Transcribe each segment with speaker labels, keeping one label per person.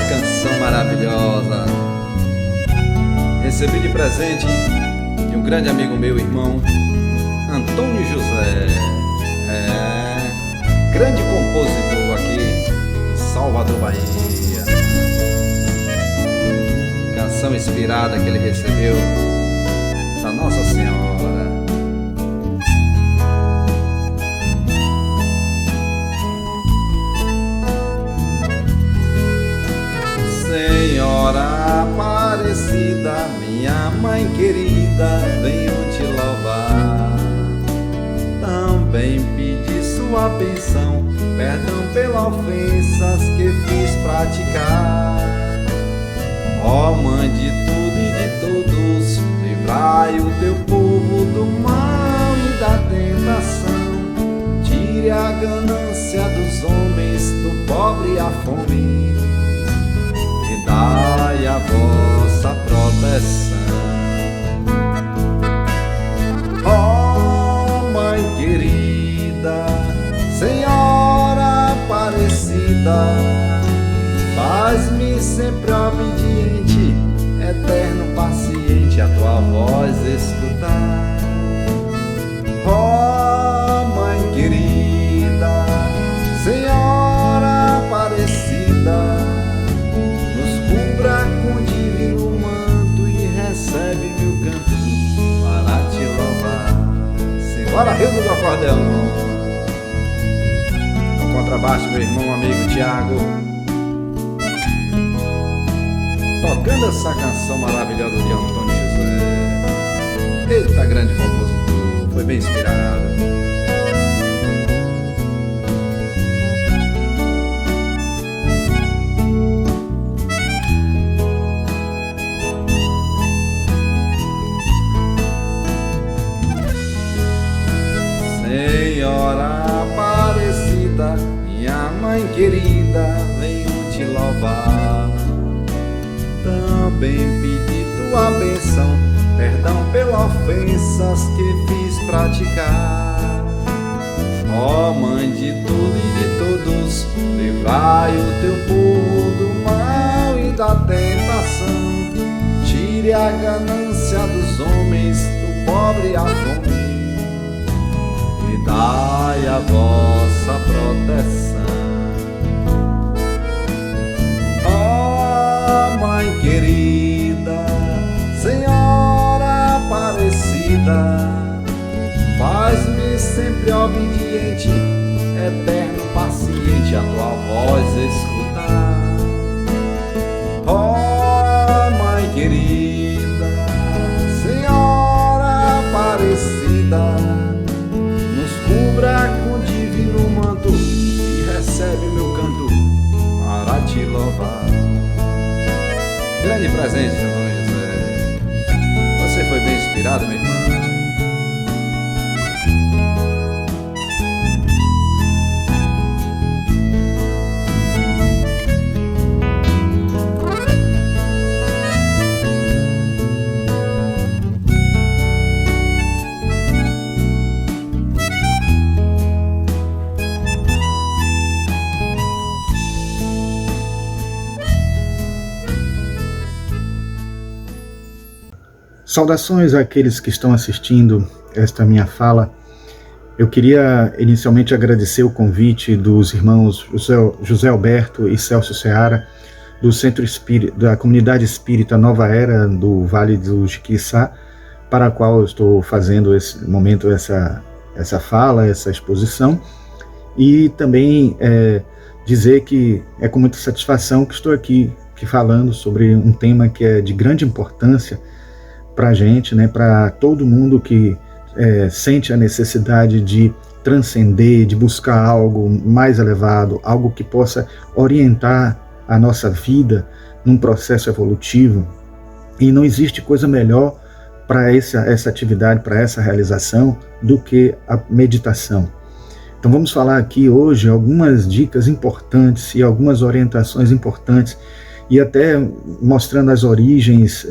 Speaker 1: canção maravilhosa. Recebi de presente de um grande amigo meu, irmão Antônio José. Grande compositor aqui em Salvador, Bahia. Canção inspirada que ele recebeu da Nossa Senhora. Senhora Aparecida, minha mãe querida, venho te louvar. Também pedi sua bênção, perdão pelas ofensas que fiz praticar. Ó Mãe de tudo e de todos, livrai o teu povo do mal e da tentação. Tire a ganância dos homens, do pobre e a fome, dai a vossa proteção. Ó Mãe querida, Senhora Aparecida, faz-me sempre obediente, eterno paciente, a tua voz escutar. Ó Mãe querida, Senhora Aparecida, com divino manto e recebe meu canto para te louvar. Simbora, Rio do acordeão. No contrabaixo, meu irmão, amigo Tiago, tocando essa canção maravilhosa de Antônio José. Eita, grande compositor, foi bem inspirado. Senhora Aparecida, minha mãe querida, venho te louvar. Também pedi tua bênção, perdão pelas ofensas que fiz praticar. Ó Mãe de tudo e de todos, livrai o teu povo do mal e da tentação. Tire a ganância dos homens, do pobre e a fome, dai a vossa proteção. Ó Mãe querida, Senhora Aparecida, faz-me sempre obediente, eterno paciente, a tua voz escutar. Ó Mãe querida, Senhora Aparecida, cubra com divino manto e recebe meu canto para te louvar. Grande presente, Antônio José. Você foi bem inspirado, meu irmão.
Speaker 2: Saudações àqueles que estão assistindo esta minha fala. Eu queria inicialmente agradecer o convite dos irmãos José Alberto e Celso Seara, do Centro Espírita, da Comunidade Espírita Nova Era do Vale do Jiquiçá, para a qual eu estou fazendo esse momento, essa fala, essa exposição, e também dizer que é com muita satisfação que estou aqui falando sobre um tema que é de grande importância para a gente, né, para todo mundo que sente a necessidade de transcender, de buscar algo mais elevado, algo que possa orientar a nossa vida num processo evolutivo. E não existe coisa melhor para essa atividade, para essa realização, do que a meditação. Então vamos falar aqui hoje algumas dicas importantes e algumas orientações importantes, e até mostrando as origens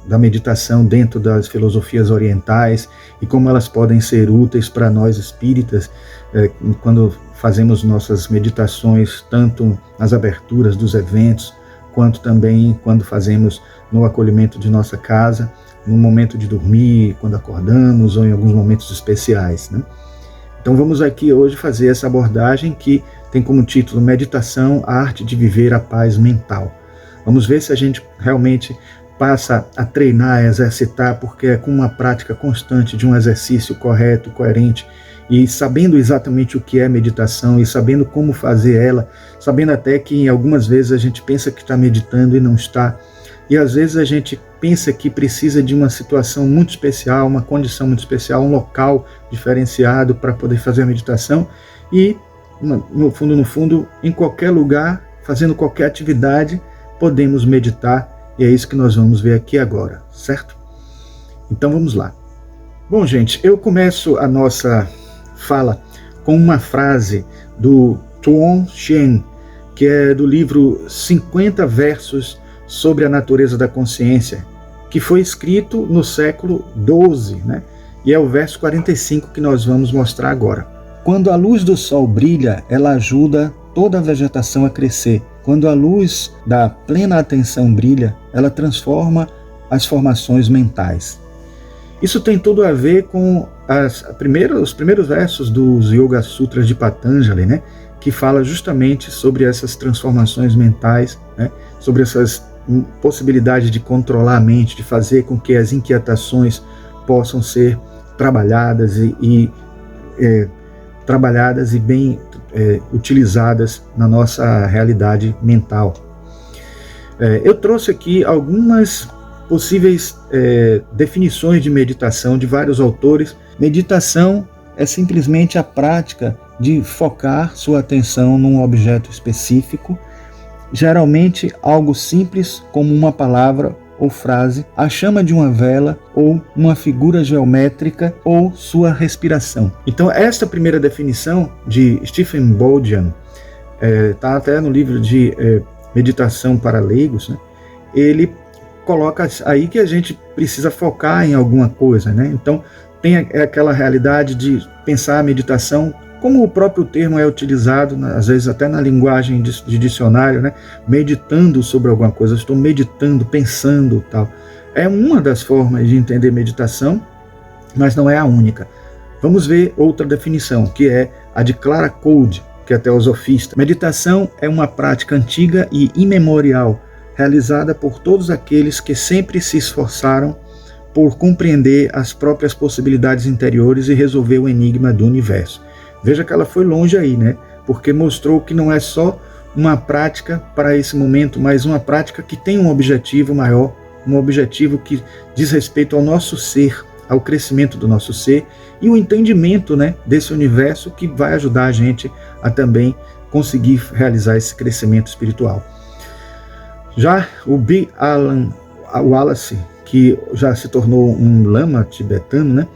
Speaker 2: da meditação dentro das filosofias orientais e como elas podem ser úteis para nós espíritas quando fazemos nossas meditações, tanto nas aberturas dos eventos quanto também quando fazemos no acolhimento de nossa casa, no momento de dormir, quando acordamos ou em alguns momentos especiais, né? Então vamos aqui hoje fazer essa abordagem que tem como título Meditação, a arte de viver a paz mental. Vamos ver se a gente realmente passa a treinar, a exercitar, porque é com uma prática constante de um exercício correto, coerente, e sabendo exatamente o que é meditação e sabendo como fazer ela, sabendo até que algumas vezes a gente pensa que está meditando e não está, e às vezes a gente pensa que precisa de uma situação muito especial, uma condição muito especial, um local diferenciado para poder fazer a meditação, e no fundo, em qualquer lugar, fazendo qualquer atividade, podemos meditar, e é isso que nós vamos ver aqui agora, certo? Então vamos lá. Bom, gente, eu começo a nossa fala com uma frase do Tuon Shen, que é do livro 50 Versos sobre a Natureza da Consciência, que foi escrito no século XII, né? E é o verso 45 que nós vamos mostrar agora. Quando a luz do sol brilha, ela ajuda toda a vegetação a crescer. Quando a luz da plena atenção brilha, ela transforma as formações mentais. Isso tem tudo a ver com os primeiros versos dos Yoga Sutras de Patanjali, né? Que fala justamente sobre essas transformações mentais, né? Sobre essas possibilidades de controlar a mente, de fazer com que as inquietações possam ser trabalhadas e bem utilizadas na nossa realidade mental. Eu trouxe aqui algumas possíveis definições de meditação de vários autores. Meditação é simplesmente a prática de focar sua atenção num objeto específico, geralmente algo simples como uma palavra ou frase, a chama de uma vela ou uma figura geométrica ou sua respiração. Então esta primeira definição de Stephen Bodian, está até no livro de Meditação para Leigos, né? Ele coloca aí que a gente precisa focar em alguma coisa, né? Então tem aquela realidade de pensar a meditação como o próprio termo é utilizado, às vezes até na linguagem de dicionário, né? Meditando sobre alguma coisa, estou meditando, pensando, tal. É uma das formas de entender meditação, mas não é a única. Vamos ver outra definição, que é a de Clara Code, que é teosofista. Meditação é uma prática antiga e imemorial, realizada por todos aqueles que sempre se esforçaram por compreender as próprias possibilidades interiores e resolver o enigma do universo. Veja que ela foi longe aí, né? Porque mostrou que não é só uma prática para esse momento, mas uma prática que tem um objetivo maior, um objetivo que diz respeito ao nosso ser, ao crescimento do nosso ser e o entendimento, né, desse universo que vai ajudar a gente a também conseguir realizar esse crescimento espiritual. Já o B. Alan Wallace, que já se tornou um lama tibetano, né,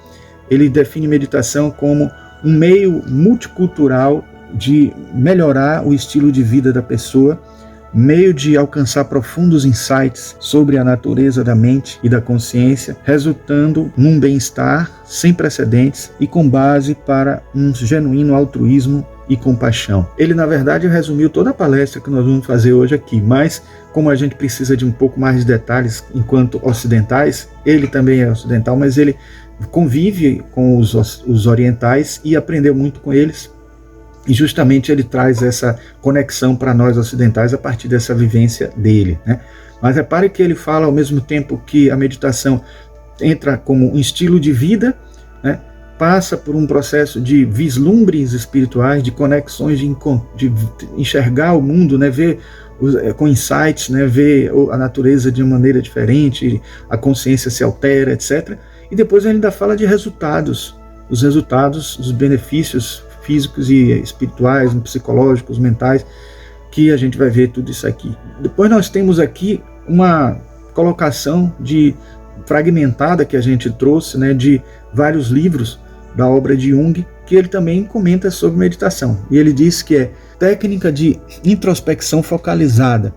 Speaker 2: ele define meditação como um meio multicultural de melhorar o estilo de vida da pessoa, meio de alcançar profundos insights sobre a natureza da mente e da consciência, resultando num bem-estar sem precedentes e com base para um genuíno altruísmo e compaixão. Ele, na verdade, resumiu toda a palestra que nós vamos fazer hoje aqui, mas como a gente precisa de um pouco mais de detalhes enquanto ocidentais, ele também é ocidental, mas ele convive com os orientais e aprendeu muito com eles, e justamente ele traz essa conexão para nós ocidentais a partir dessa vivência dele, né? Mas repare que ele fala ao mesmo tempo que a meditação entra como um estilo de vida, né? Passa por um processo de vislumbres espirituais, de conexões, de enxergar o mundo, né? Ver com insights, né? Ver a natureza de uma maneira diferente, a consciência se altera, etc. E depois ele ainda fala de resultados, os resultados, os benefícios físicos e espirituais, psicológicos, mentais, que a gente vai ver tudo isso aqui. Depois nós temos aqui uma colocação fragmentada que a gente trouxe, né, de vários livros da obra de Jung, que ele também comenta sobre meditação. E ele diz que é técnica de introspecção focalizada.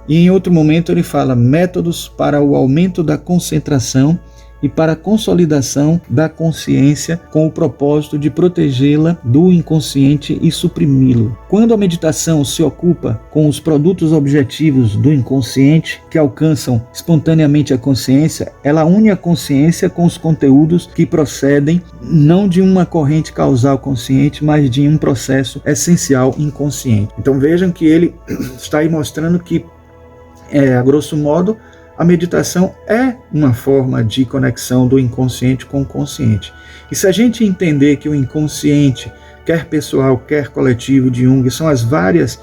Speaker 2: E em outro momento ele fala métodos para o aumento da concentração e para a consolidação da consciência com o propósito de protegê-la do inconsciente e suprimi-lo. Quando a meditação se ocupa com os produtos objetivos do inconsciente que alcançam espontaneamente a consciência, ela une a consciência com os conteúdos que procedem não de uma corrente causal consciente, mas de um processo essencial inconsciente. Então vejam que ele está aí mostrando que, a grosso modo, a meditação é uma forma de conexão do inconsciente com o consciente. E se a gente entender que o inconsciente, quer pessoal, quer coletivo de Jung, são os vários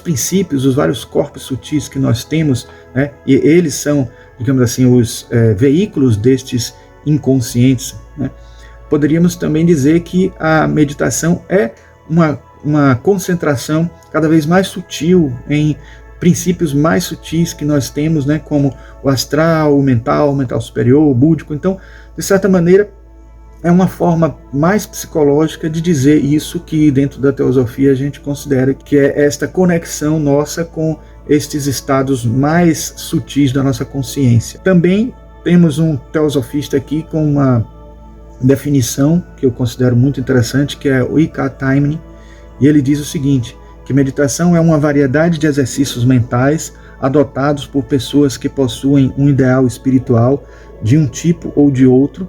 Speaker 2: princípios, os vários corpos sutis que nós temos, né? E eles são, digamos assim, os veículos destes inconscientes, né? Poderíamos também dizer que a meditação é uma concentração cada vez mais sutil em princípios mais sutis que nós temos, né, como o astral, o mental superior, o búdico. Então, de certa maneira, é uma forma mais psicológica de dizer isso que dentro da teosofia a gente considera que é esta conexão nossa com estes estados mais sutis da nossa consciência. Também temos um teosofista aqui com uma definição que eu considero muito interessante, que é o I.K. Taimni, e ele diz o seguinte, que meditação é uma variedade de exercícios mentais adotados por pessoas que possuem um ideal espiritual de um tipo ou de outro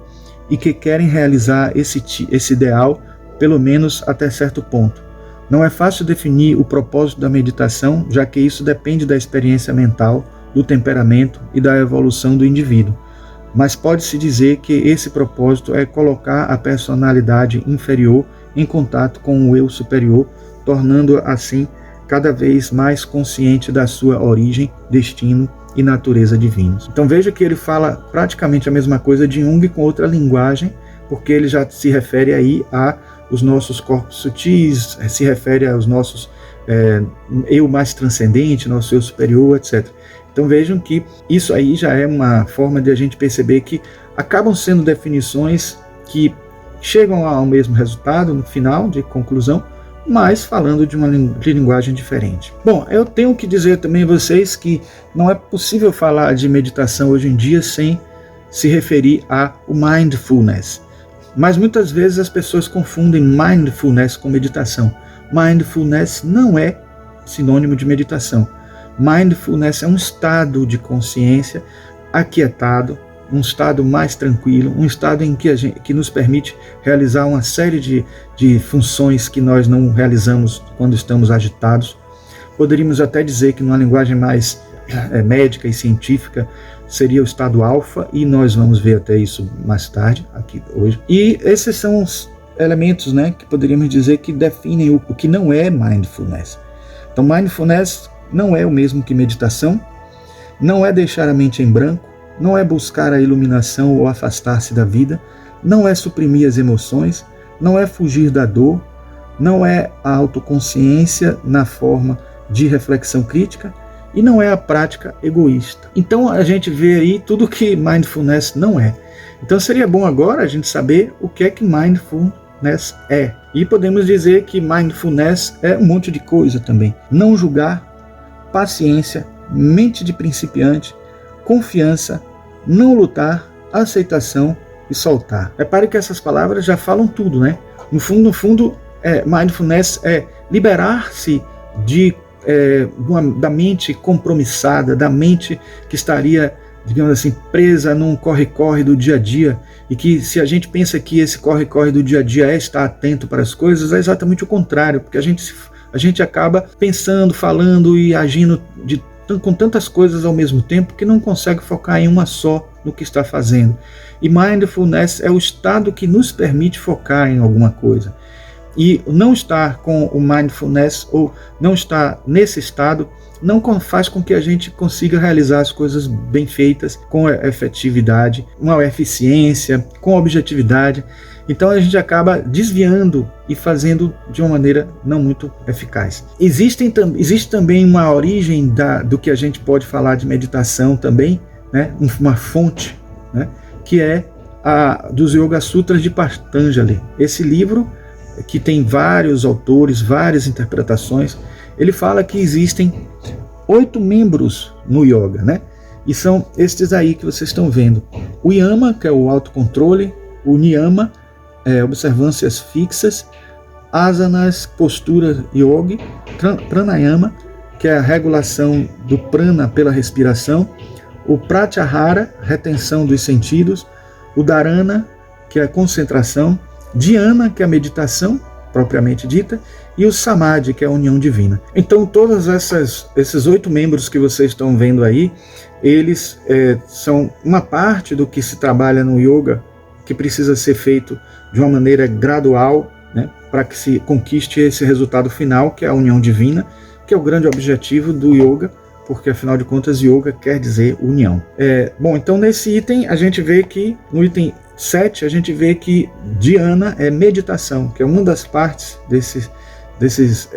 Speaker 2: e que querem realizar esse ideal, pelo menos até certo ponto. Não é fácil definir o propósito da meditação, já que isso depende da experiência mental, do temperamento e da evolução do indivíduo. Mas pode-se dizer que esse propósito é colocar a personalidade inferior em contato com o eu superior, tornando assim cada vez mais consciente da sua origem, destino e natureza divinos. Então veja que ele fala praticamente a mesma coisa de Jung com outra linguagem, porque ele já se refere aí a os nossos corpos sutis, se refere aos nossos eu mais transcendente, nosso eu superior, etc. Então vejam que isso aí já é uma forma de a gente perceber que acabam sendo definições que chegam ao mesmo resultado no final, de conclusão, mas falando de uma linguagem diferente. Bom, eu tenho que dizer também a vocês que não é possível falar de meditação hoje em dia sem se referir ao mindfulness. Mas muitas vezes as pessoas confundem mindfulness com meditação. Mindfulness não é sinônimo de meditação. Mindfulness é um estado de consciência aquietado, um estado mais tranquilo, um estado em que nos permite realizar uma série de funções que nós não realizamos quando estamos agitados. Poderíamos até dizer que numa linguagem mais médica e científica seria o estado alfa, e nós vamos ver até isso mais tarde, aqui hoje. E esses são os elementos, né, que poderíamos dizer que definem o que não é mindfulness. Então mindfulness não é o mesmo que meditação, não é deixar a mente em branco, não é buscar a iluminação ou afastar-se da vida, não é suprimir as emoções, não é fugir da dor, não é a autoconsciência na forma de reflexão crítica e não é a prática egoísta. Então a gente vê aí tudo que mindfulness não é. Então seria bom agora a gente saber o que é que mindfulness é. E podemos dizer que mindfulness é um monte de coisa também. Não julgar, paciência, mente de principiante, confiança, não lutar, aceitação e soltar. Repare que essas palavras já falam tudo, né? No fundo, mindfulness é liberar-se da mente compromissada, da mente que estaria, digamos assim, presa num corre-corre do dia a dia, e que se a gente pensa que esse corre-corre do dia a dia é estar atento para as coisas, é exatamente o contrário, porque a gente acaba pensando, falando e agindo com tantas coisas ao mesmo tempo que não consegue focar em uma só no que está fazendo. E mindfulness é o estado que nos permite focar em alguma coisa. E não estar com o mindfulness, ou não estar nesse estado, não faz com que a gente consiga realizar as coisas bem feitas, com efetividade, com eficiência, com objetividade. Então a gente acaba desviando e fazendo de uma maneira não muito eficaz. Existe também uma origem do que a gente pode falar de meditação também, né? Uma fonte, né? Que é dos Yoga Sutras de Patanjali. Esse livro, que tem vários autores, várias interpretações, ele fala que existem 8 membros no yoga, né? E são estes aí que vocês estão vendo. O yama, que é o autocontrole, o niyama, observâncias fixas, asanas, postura yoga, pranayama, que é a regulação do prana pela respiração, o pratyahara, retenção dos sentidos, o dharana, que é a concentração, dhyana, que é a meditação propriamente dita, e o samadhi, que é a união divina. Então, todos esses 8 membros que vocês estão vendo aí, eles são uma parte do que se trabalha no yoga, que precisa ser feito de uma maneira gradual, né, para que se conquiste esse resultado final, que é a união divina, que é o grande objetivo do yoga, porque afinal de contas yoga quer dizer união. Bom, então nesse item a gente vê que, no item 7, a gente vê que dhyana é meditação, que é uma das partes desses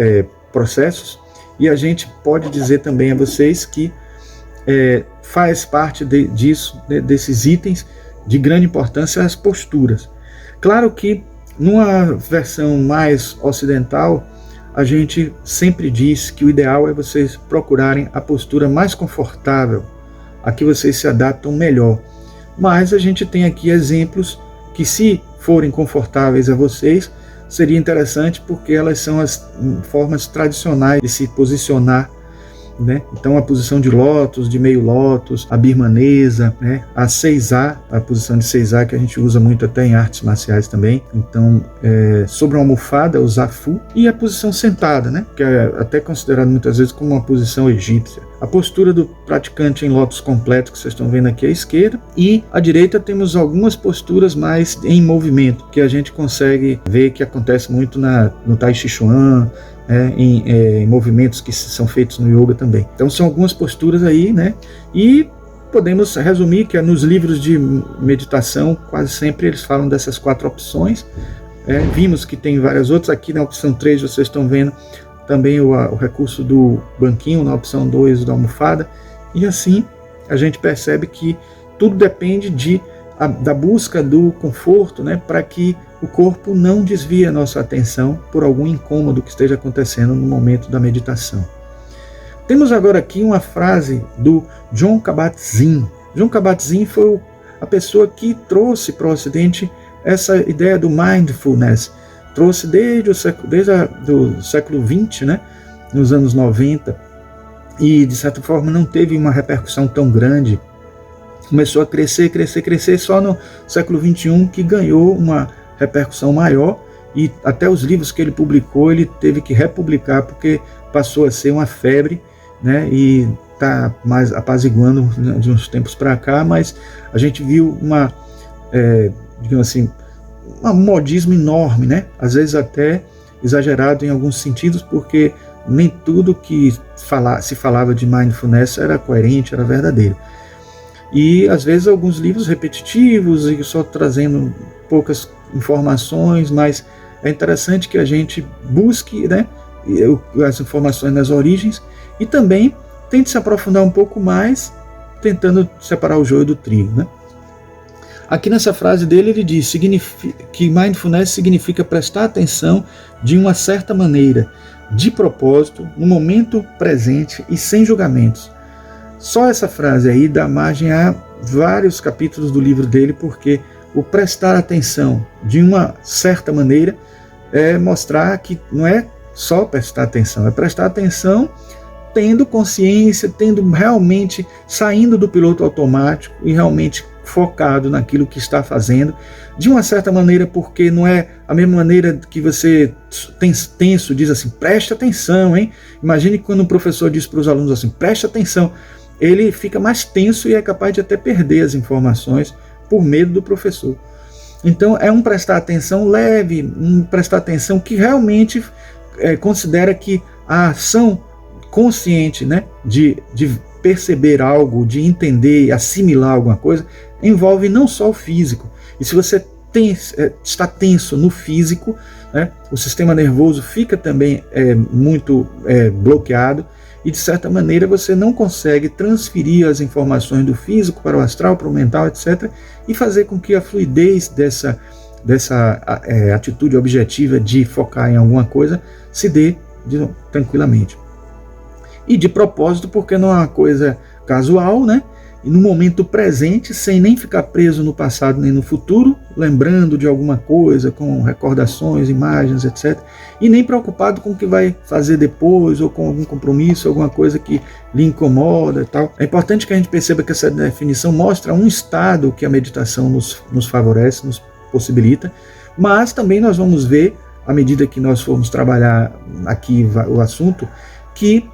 Speaker 2: processos, e a gente pode dizer também a vocês que faz parte disso, desses itens de grande importância, as posturas. Claro que numa versão mais ocidental, a gente sempre diz que o ideal é vocês procurarem a postura mais confortável, a que vocês se adaptam melhor. Mas a gente tem aqui exemplos que, se forem confortáveis a vocês, seria interessante, porque elas são as formas tradicionais de se posicionar, né? Então a posição de lótus, de meio lótus, a birmanesa, né? A 6A, a posição de 6A que a gente usa muito até em artes marciais também. Então sobre uma almofada, o zafu, e a posição sentada, né? Que é até considerado muitas vezes como uma posição egípcia. A postura do praticante em lótus completo, que vocês estão vendo aqui à esquerda, e à direita temos algumas posturas mais em movimento, que a gente consegue ver que acontece muito no Tai Chi Chuan, em movimentos que são feitos no yoga também. Então são algumas posturas aí, né? E podemos resumir que nos livros de meditação quase sempre eles falam dessas 4 opções. Vimos que tem várias outras. Aqui na opção 3 vocês estão vendo também o recurso do banquinho, na opção 2 da almofada, e assim a gente percebe que tudo depende da busca do conforto, né, para que o corpo não desvie a nossa atenção por algum incômodo que esteja acontecendo no momento da meditação. Temos agora aqui uma frase do Jon Kabat-Zinn. Jon Kabat-Zinn foi a pessoa que trouxe para o Ocidente essa ideia do mindfulness. Trouxe desde o século XX, né, nos anos 90, e de certa forma não teve uma repercussão tão grande. Começou a crescer, só no século XXI que ganhou uma repercussão maior, e até os livros que ele publicou, ele teve que republicar, porque passou a ser uma febre, né, e está mais apaziguando de uns tempos para cá, mas a gente viu digamos assim, um modismo enorme, né, às vezes até exagerado em alguns sentidos, porque nem tudo que se falava de mindfulness era coerente, era verdadeiro. E às vezes alguns livros repetitivos e só trazendo poucas informações, mas é interessante que a gente busque, né, as informações nas origens, e também tente se aprofundar um pouco mais, tentando separar o joio do trigo, né? Aqui nessa frase dele ele diz que mindfulness significa prestar atenção de uma certa maneira, de propósito, no momento presente e sem julgamentos. Só essa frase aí dá margem a vários capítulos do livro dele, porque o prestar atenção de uma certa maneira é mostrar que não é só prestar atenção, é prestar atenção tendo consciência, realmente saindo do piloto automático e realmente focado naquilo que está fazendo, de uma certa maneira, porque não é a mesma maneira que você tenso diz assim, preste atenção, hein? Imagine quando um professor diz para os alunos assim, preste atenção, ele fica mais tenso e é capaz de até perder as informações por medo do professor. Então é um prestar atenção leve, um prestar atenção que realmente considera que a ação consciente, né, de perceber algo, de entender, assimilar alguma coisa, envolve não só o físico. E se você está tenso no físico, né, o sistema nervoso fica também muito bloqueado, e de certa maneira você não consegue transferir as informações do físico para o astral, para o mental, etc., e fazer com que a fluidez dessa atitude objetiva de focar em alguma coisa se dê tranquilamente. E de propósito, porque não é uma coisa casual, né? e no momento presente, sem nem ficar preso no passado nem no futuro, lembrando de alguma coisa, com recordações, imagens, etc. E nem preocupado com o que vai fazer depois, ou com algum compromisso, alguma coisa que lhe incomoda e tal. É importante que a gente perceba que essa definição mostra um estado que a meditação nos favorece, nos possibilita, mas também nós vamos ver, à medida que nós formos trabalhar aqui o assunto, que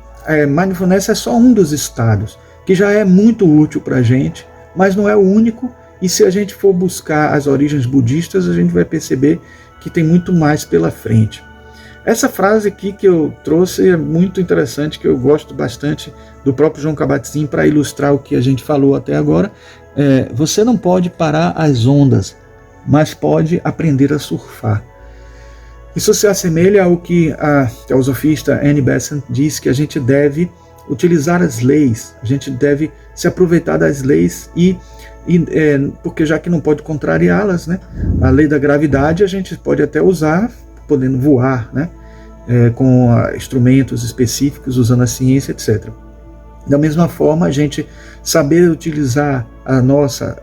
Speaker 2: mindfulness é só um dos estados, que já é muito útil para a gente, mas não é o único, e se a gente for buscar as origens budistas, a gente vai perceber que tem muito mais pela frente. Essa frase aqui que eu trouxe é muito interessante, que eu gosto bastante, do próprio Jon Kabat-Zinn, para ilustrar o que a gente falou até agora. Você não pode parar as ondas, mas pode aprender a surfar. Isso se assemelha ao que a teosofista Annie Besant diz, que a gente deve utilizar as leis, a gente deve se aproveitar das leis porque já que não pode contrariá-las, né? A lei da gravidade a gente pode até usar, podendo voar, né? Com instrumentos específicos, usando a ciência, etc. Da mesma forma, a gente saber utilizar a nossa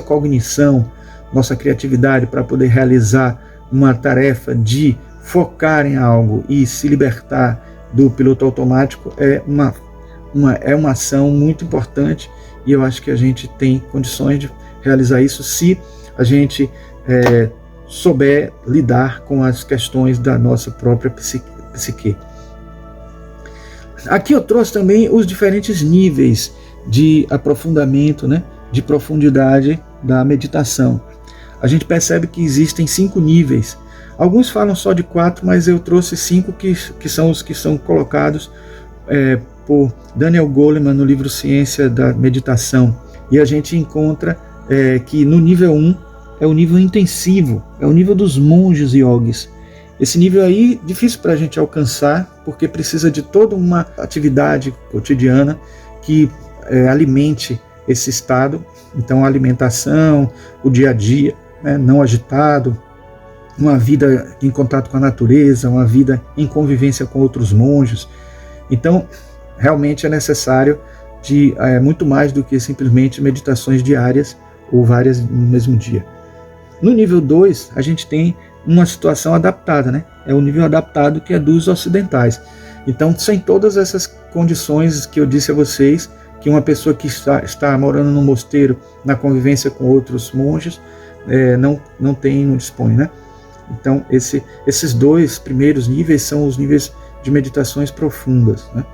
Speaker 2: cognição, nossa criatividade para poder realizar uma tarefa de focar em algo e se libertar do piloto automático é uma ação muito importante, e eu acho que a gente tem condições de realizar isso se a gente souber lidar com as questões da nossa própria psique. Aqui eu trouxe também os diferentes níveis de aprofundamento, né, de profundidade da meditação. A gente percebe que existem 5 níveis. Alguns falam só de 4, mas eu trouxe 5 que são os que são colocados por Daniel Goleman no livro Ciência da Meditação. E a gente encontra que no nível 1 é o nível intensivo, é o nível dos monges yogis. Esse nível aí é difícil para a gente alcançar, porque precisa de toda uma atividade cotidiana que alimente esse estado. Então a alimentação, o dia a dia, né, não agitado, uma vida em contato com a natureza, uma vida em convivência com outros monges. Então, realmente é necessário muito mais do que simplesmente meditações diárias ou várias no mesmo dia. No nível 2, a gente tem uma situação adaptada, né? É o nível adaptado que é dos ocidentais. Então, sem todas essas condições que eu disse a vocês, que uma pessoa que está morando num mosteiro, na convivência com outros monges, não dispõe, né? Então, esses 2 primeiros níveis são os níveis de meditações profundas, né?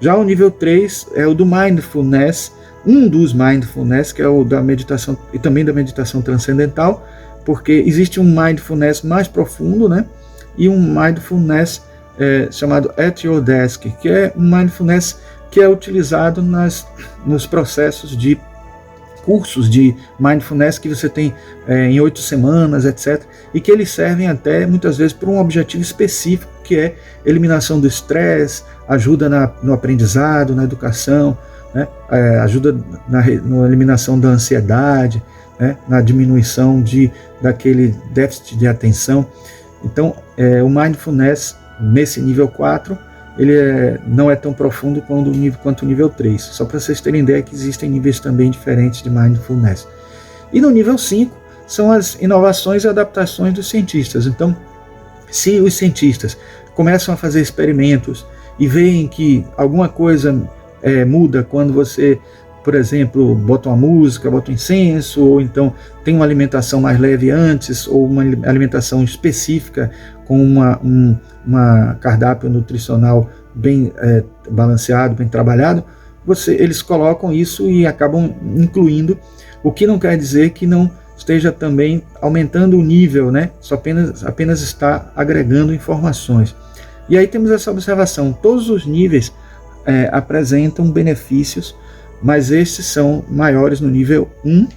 Speaker 2: Já o nível 3 é o do mindfulness, um dos mindfulness, que é o da meditação e também da meditação transcendental, porque existe um mindfulness mais profundo, né? E um mindfulness chamado At Your Desk, que é um mindfulness que é utilizado nos processos de cursos de mindfulness que você tem em 8 semanas, etc. E que eles servem até, muitas vezes, por um objetivo específico, que é eliminação do estresse, ajuda no aprendizado, na educação, né? Ajuda na eliminação da ansiedade, né? Na diminuição daquele déficit de atenção. Então, o mindfulness, nesse nível 4, ele não é tão profundo quanto o nível 3. Só para vocês terem ideia que existem níveis também diferentes de mindfulness. E no nível 5 são as inovações e adaptações dos cientistas. Então, se os cientistas começam a fazer experimentos e veem que alguma coisa muda quando você, por exemplo, bota uma música, bota um incenso, ou então tem uma alimentação mais leve antes, ou uma alimentação específica com uma cardápio nutricional bem balanceado, bem trabalhado, eles colocam isso e acabam incluindo, o que não quer dizer que não esteja também aumentando o nível, né? Só apenas está agregando informações. E aí temos essa observação: todos os níveis apresentam benefícios, mas estes são maiores no nível 1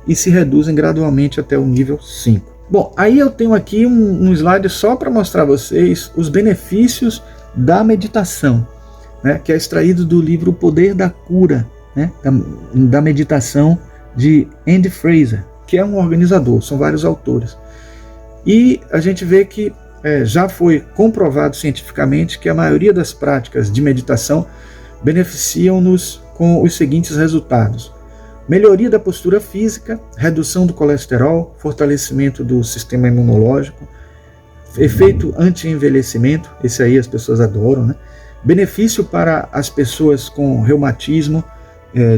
Speaker 2: e se reduzem gradualmente até o nível 5. Bom, aí eu tenho aqui um slide só para mostrar a vocês os benefícios da meditação, né, que é extraído do livro O Poder da Cura, né, da meditação de Andy Fraser, que é um organizador, são vários autores. E a gente vê que já foi comprovado cientificamente que a maioria das práticas de meditação beneficiam-nos com os seguintes resultados: melhoria da postura física, redução do colesterol, fortalecimento do sistema imunológico, efeito anti-envelhecimento, esse aí as pessoas adoram, né? Benefício para as pessoas com reumatismo,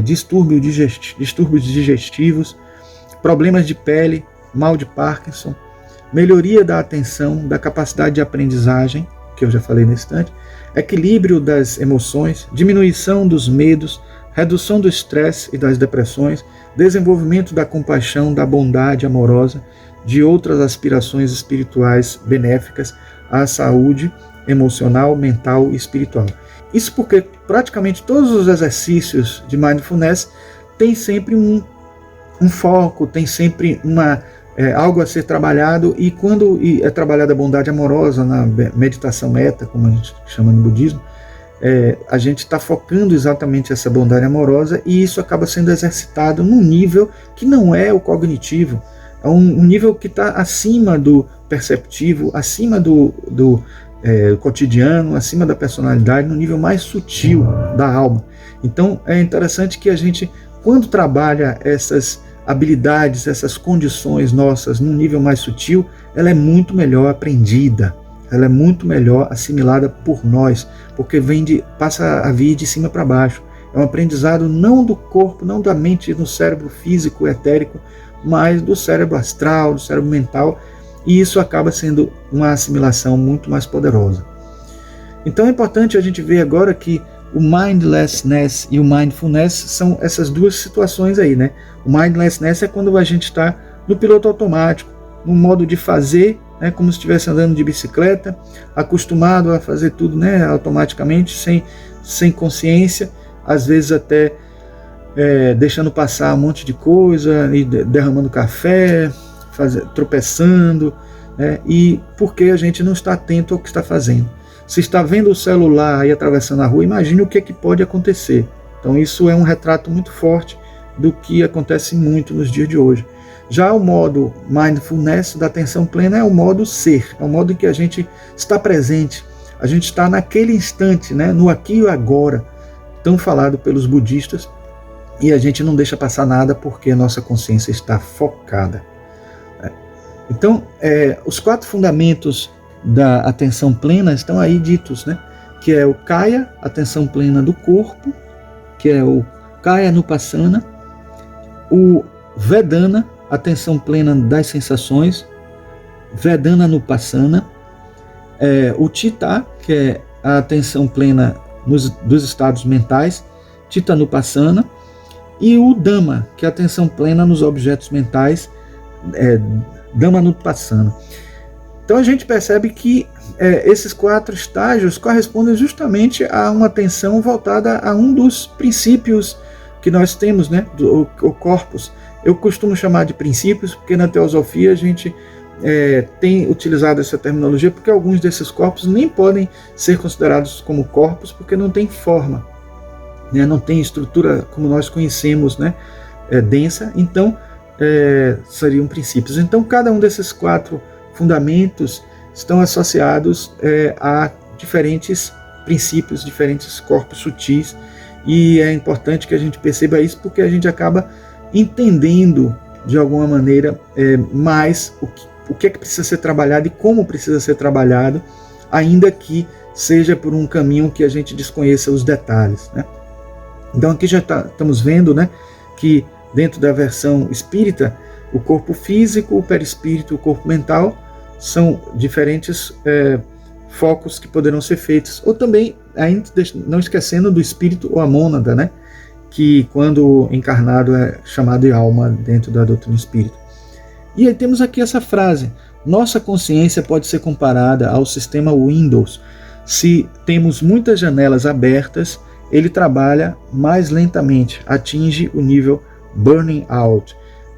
Speaker 2: distúrbios digestivos, problemas de pele, mal de Parkinson, melhoria da atenção, da capacidade de aprendizagem, que eu já falei nesse instante, equilíbrio das emoções, diminuição dos medos, redução do estresse e das depressões, desenvolvimento da compaixão, da bondade amorosa, de outras aspirações espirituais benéficas à saúde emocional, mental e espiritual. Isso porque praticamente todos os exercícios de mindfulness têm sempre um foco, tem sempre algo a ser trabalhado, e quando é trabalhada a bondade amorosa na meditação meta, como a gente chama no budismo, a gente está focando exatamente essa bondade amorosa, e isso acaba sendo exercitado num nível que não é o cognitivo, é um nível que está acima do perceptivo, acima do cotidiano, acima da personalidade, no nível mais sutil da alma. Então é interessante que a gente, quando trabalha essas habilidades, essas condições nossas num nível mais sutil, ela é muito melhor aprendida, ela é muito melhor assimilada por nós, porque passa a vir de cima para baixo. É um aprendizado não do corpo, não da mente, no cérebro físico, etérico, mas do cérebro astral, do cérebro mental, e isso acaba sendo uma assimilação muito mais poderosa. Então é importante a gente ver agora que o mindlessness e o mindfulness são essas duas situações aí, né? O mindlessness é quando a gente está no piloto automático, no modo de fazer, né, como se estivesse andando de bicicleta, acostumado a fazer tudo, né, automaticamente, sem consciência, às vezes até deixando passar um monte de coisa, e derramando café, tropeçando, né, e porque a gente não está atento ao que está fazendo. Se está vendo o celular e atravessando a rua, imagine o que pode acontecer. Então isso é um retrato muito forte do que acontece muito nos dias de hoje. Já o modo mindfulness da atenção plena é o modo ser, é o modo em que a gente está presente, a gente está naquele instante, né, no aqui e agora, tão falado pelos budistas, e a gente não deixa passar nada porque a nossa consciência está focada. Então, os 4 fundamentos da atenção plena estão aí ditos, né? Que é o Kaya, atenção plena do corpo, que é o Kayanupassana, o Vedana, atenção plena das sensações, Vedananupassana, o Chitta, que é a atenção plena dos estados mentais, Chittanupassana, e o Dhamma, que é a atenção plena nos objetos mentais, Dhammanupassana. Então a gente percebe que esses 4 estágios correspondem justamente a uma atenção voltada a um dos princípios que nós temos, né, o corpus. Eu costumo chamar de princípios porque na teosofia a gente tem utilizado essa terminologia porque alguns desses corpos nem podem ser considerados como corpos porque não tem forma, né, não tem estrutura como nós conhecemos, né, densa, então seriam princípios. Então cada um desses 4 fundamentos estão associados a diferentes princípios, diferentes corpos sutis, e é importante que a gente perceba isso porque a gente acaba entendendo de alguma maneira mais o que é que precisa ser trabalhado e como precisa ser trabalhado, ainda que seja por um caminho que a gente desconheça os detalhes, né? Então aqui já estamos vendo, né, que dentro da versão espírita, o corpo físico, o perispírito, o corpo mental são diferentes focos que poderão ser feitos. Ou também, ainda não esquecendo do espírito ou a mônada, né, que quando encarnado é chamado de alma dentro da doutrina espírita. E aí temos aqui essa frase: nossa consciência pode ser comparada ao sistema Windows. Se temos muitas janelas abertas, ele trabalha mais lentamente, atinge o nível burning out.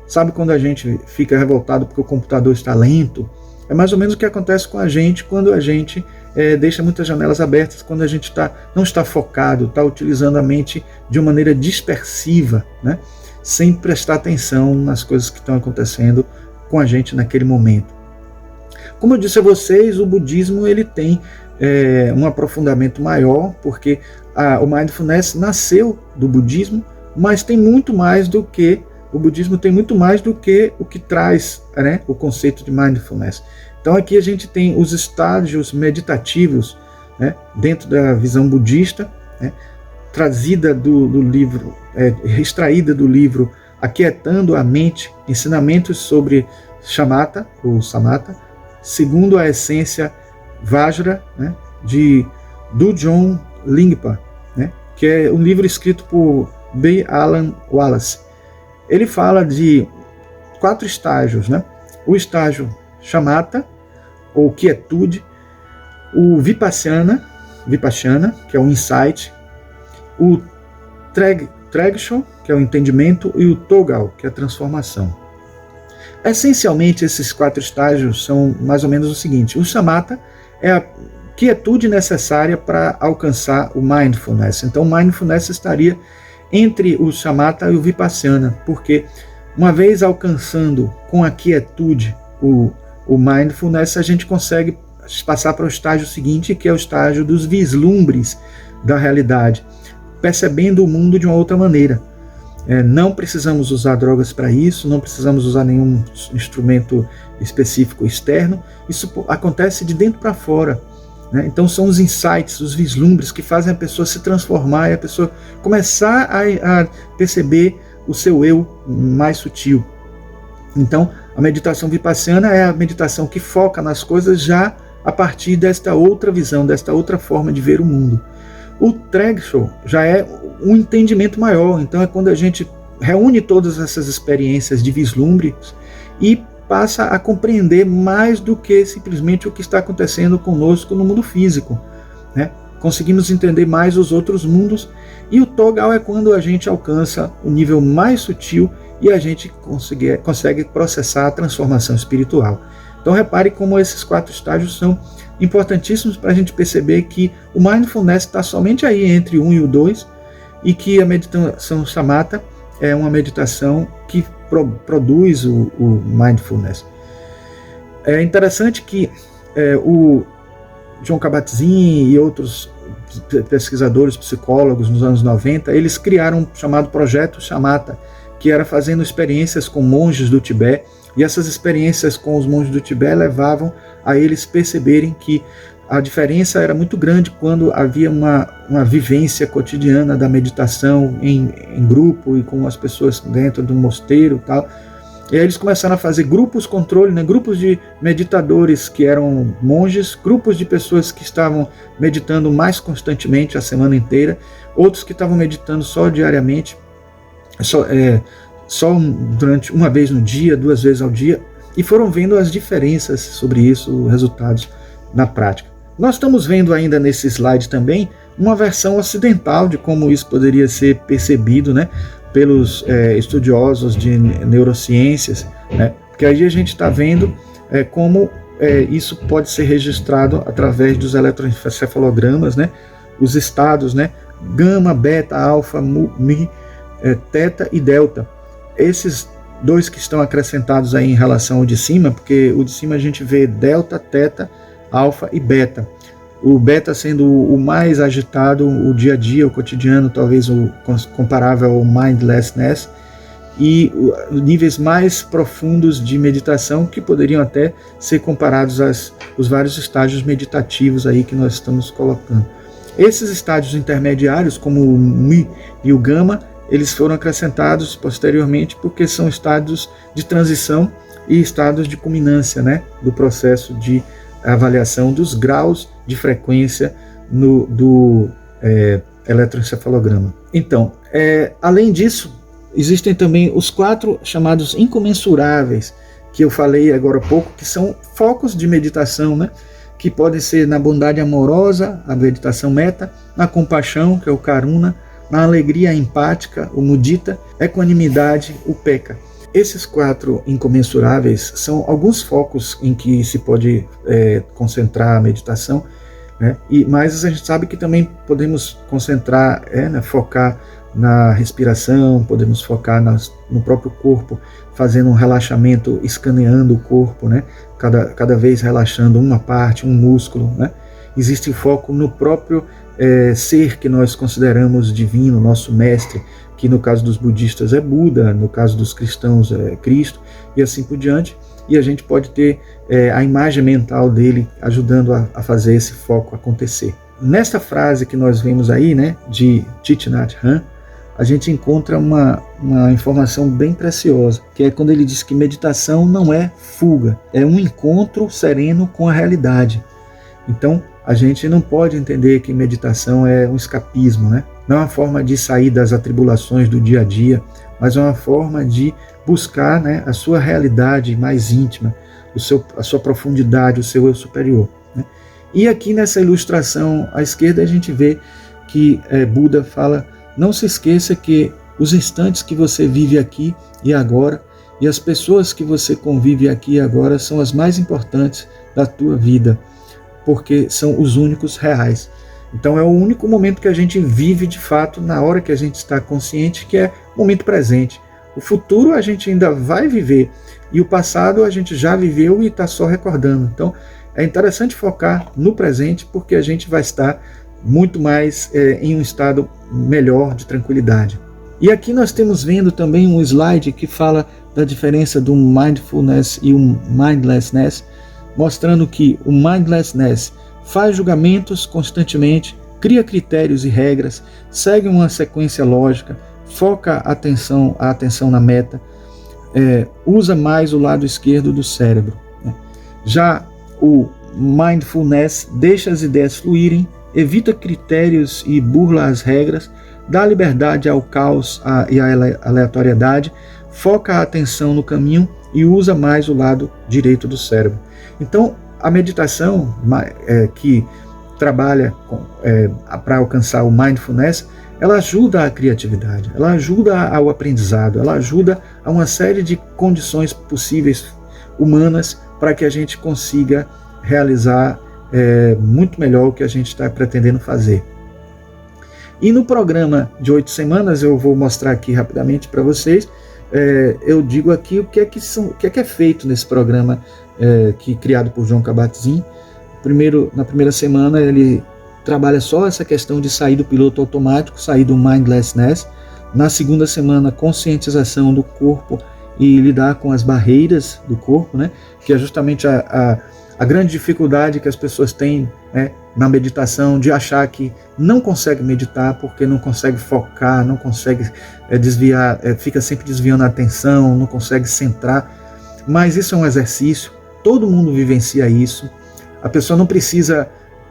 Speaker 2: Sabe quando a gente fica revoltado porque o computador está lento? É mais ou menos o que acontece com a gente quando a gente deixa muitas janelas abertas, quando a gente não está focado, está utilizando a mente de uma maneira dispersiva, né? Sem prestar atenção nas coisas que estão acontecendo com a gente naquele momento. Como eu disse a vocês, o budismo ele tem um aprofundamento maior, porque o mindfulness nasceu do budismo, mas tem muito mais do que o budismo tem muito mais do que o que traz, né, o conceito de mindfulness. Então aqui a gente tem os estágios meditativos, né, dentro da visão budista, né, trazida do livro, extraída do livro Aquietando a Mente, ensinamentos sobre shamatha, ou samatha, segundo a essência Vajra, né, de Dudjom Lingpa, né, que é um livro escrito por B. Alan Wallace. Ele fala de 4 estágios, né? O estágio shamatha, ou quietude, o vipassana, que é o insight, o tragsho, que é o entendimento, e o togal, que é a transformação. Essencialmente, esses 4 estágios são mais ou menos o seguinte: o shamatha é a quietude necessária para alcançar o mindfulness. Então, o mindfulness estaria entre o shamatha e o vipassana, porque uma vez alcançando com a quietude o mindfulness, a gente consegue passar para o estágio seguinte, que é o estágio dos vislumbres da realidade, percebendo o mundo de uma outra maneira. Não precisamos usar drogas para isso, não precisamos usar nenhum instrumento específico externo, isso acontece de dentro para fora. Então são os insights, os vislumbres que fazem a pessoa se transformar e a pessoa começar a perceber o seu eu mais sutil. Então a meditação vipassana é a meditação que foca nas coisas já a partir desta outra visão, desta outra forma de ver o mundo. O tragsho já é um entendimento maior, então é quando a gente reúne todas essas experiências de vislumbres e passa a compreender mais do que simplesmente o que está acontecendo conosco no mundo físico, né? Conseguimos entender mais os outros mundos, e o togal é quando a gente alcança o nível mais sutil e a gente consegue processar a transformação espiritual. Então repare como esses 4 estágios são importantíssimos para a gente perceber que o mindfulness está somente aí entre 1 e o 2, e que a meditação shamatha é uma meditação que produz o mindfulness. É interessante que o Jon Kabat-Zinn e outros pesquisadores, psicólogos nos anos 90, eles criaram um chamado Projeto Shamatha, que era fazendo experiências com monges do Tibete, e essas experiências com os monges do Tibete levavam a eles perceberem que a diferença era muito grande quando havia uma vivência cotidiana da meditação em grupo e com as pessoas dentro do mosteiro e tal. E aí eles começaram a fazer grupos controle, né? Grupos de meditadores que eram monges, grupos de pessoas que estavam meditando mais constantemente a semana inteira, outros que estavam meditando só diariamente, só durante uma vez no dia, 2 vezes ao dia, e foram vendo as diferenças sobre isso, os resultados na prática. Nós estamos vendo ainda nesse slide também uma versão ocidental de como isso poderia ser percebido, né, pelos estudiosos de neurociências, né, porque aí a gente está vendo como isso pode ser registrado através dos eletroencefalogramas, né, os estados, né, gama, beta, alfa, mi, teta e delta. Esses 2 que estão acrescentados aí em relação ao de cima, porque o de cima a gente vê delta, teta, alfa e beta. O beta sendo o mais agitado, o dia a dia, o cotidiano, talvez o comparável ao mindlessness, e níveis mais profundos de meditação que poderiam até ser comparados aos vários estágios meditativos aí que nós estamos colocando. Esses estágios intermediários, como o Mi e o Gama, eles foram acrescentados posteriormente porque são estados de transição e estados de culminância, né, do processo de avaliação dos graus de frequência do eletroencefalograma. Então, além disso, existem também os 4 chamados incomensuráveis, que eu falei agora há pouco, que são focos de meditação, né, que podem ser na bondade amorosa, a meditação meta, na compaixão, que é o karuna, na alegria empática, o mudita, equanimidade, o peka. Esses 4 incomensuráveis são alguns focos em que se pode concentrar a meditação, né? Mas a gente sabe que também podemos concentrar, focar na respiração, podemos focar no próprio corpo, fazendo um relaxamento, escaneando o corpo, né? Cada vez relaxando uma parte, um músculo, né? Existe foco no próprio ser que nós consideramos divino, nosso mestre, que no caso dos budistas é Buda, no caso dos cristãos é Cristo, e assim por diante. E a gente pode ter a imagem mental dele ajudando a fazer esse foco acontecer. Nesta frase que nós vemos aí, né, de Thich Nhat Hanh, a gente encontra uma informação bem preciosa, que é quando ele diz que meditação não é fuga, é um encontro sereno com a realidade. Então, a gente não pode entender que meditação é um escapismo, né? Não é uma forma de sair das atribulações do dia a dia, mas é uma forma de buscar, né, a sua realidade mais íntima, a sua profundidade, o seu eu superior, né? E aqui nessa ilustração à esquerda a gente vê que Buda fala: não se esqueça que os instantes que você vive aqui e agora e as pessoas que você convive aqui e agora são as mais importantes da tua vida, porque são os únicos reais. Então é o único momento que a gente vive de fato na hora que a gente está consciente, que é o momento presente. O futuro a gente ainda vai viver e o passado a gente já viveu e está só recordando. Então é interessante focar no presente, porque a gente vai estar muito mais em um estado melhor de tranquilidade. E aqui nós temos vendo também um slide que fala da diferença do mindfulness e o mindlessness, mostrando que o mindlessness faz julgamentos constantemente, cria critérios e regras, segue uma sequência lógica, foca a atenção na meta, usa mais o lado esquerdo do cérebro, né? Já o mindfulness deixa as ideias fluírem, evita critérios e burla as regras, dá liberdade ao caos e à aleatoriedade, foca a atenção no caminho e usa mais o lado direito do cérebro. Então, a meditação que trabalha para alcançar o mindfulness, ela ajuda a criatividade, ela ajuda ao aprendizado, ela ajuda a uma série de condições possíveis humanas para que a gente consiga realizar muito melhor o que a gente está pretendendo fazer. E no programa de 8 semanas, eu vou mostrar aqui rapidamente para vocês, eu digo aqui o que é feito nesse programa criado por Jon Kabat-Zinn. Na primeira semana ele trabalha só essa questão de sair do piloto automático, sair do mindlessness. Na segunda semana, conscientização do corpo e lidar com as barreiras do corpo, né? Que é justamente a grande dificuldade que as pessoas têm, né, na meditação, de achar que não consegue meditar porque não consegue focar, não consegue desviar, fica sempre desviando a atenção, não consegue centrar. Mas isso é um exercício, todo mundo vivencia isso. A pessoa não precisa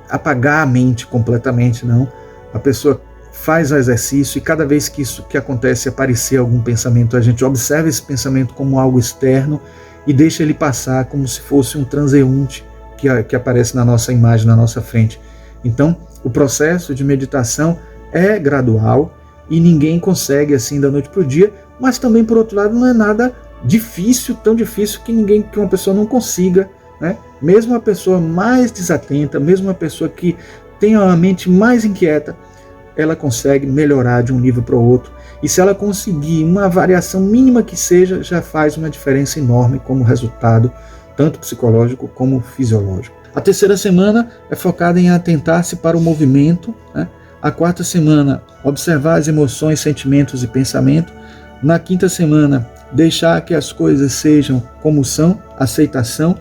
Speaker 2: apagar a mente completamente, não. A pessoa faz o exercício e cada vez que isso que acontece, aparecer algum pensamento, a gente observa esse pensamento como algo externo e deixa ele passar como se fosse um transeunte que aparece na nossa imagem, na nossa frente. Então, o processo de meditação é gradual e ninguém consegue assim da noite para o dia, mas também, por outro lado, não é nada difícil, tão difícil que uma pessoa não consiga, né? Mesmo a pessoa mais desatenta, mesmo a pessoa que tem a mente mais inquieta, ela consegue melhorar de um nível para o outro. E se ela conseguir uma variação mínima que seja, já faz uma diferença enorme como resultado, tanto psicológico como fisiológico. A terceira semana é focada em atentar-se para o movimento, né? A quarta semana, observar as emoções, sentimentos e pensamento. Na quinta semana, deixar que as coisas sejam como são, aceitação.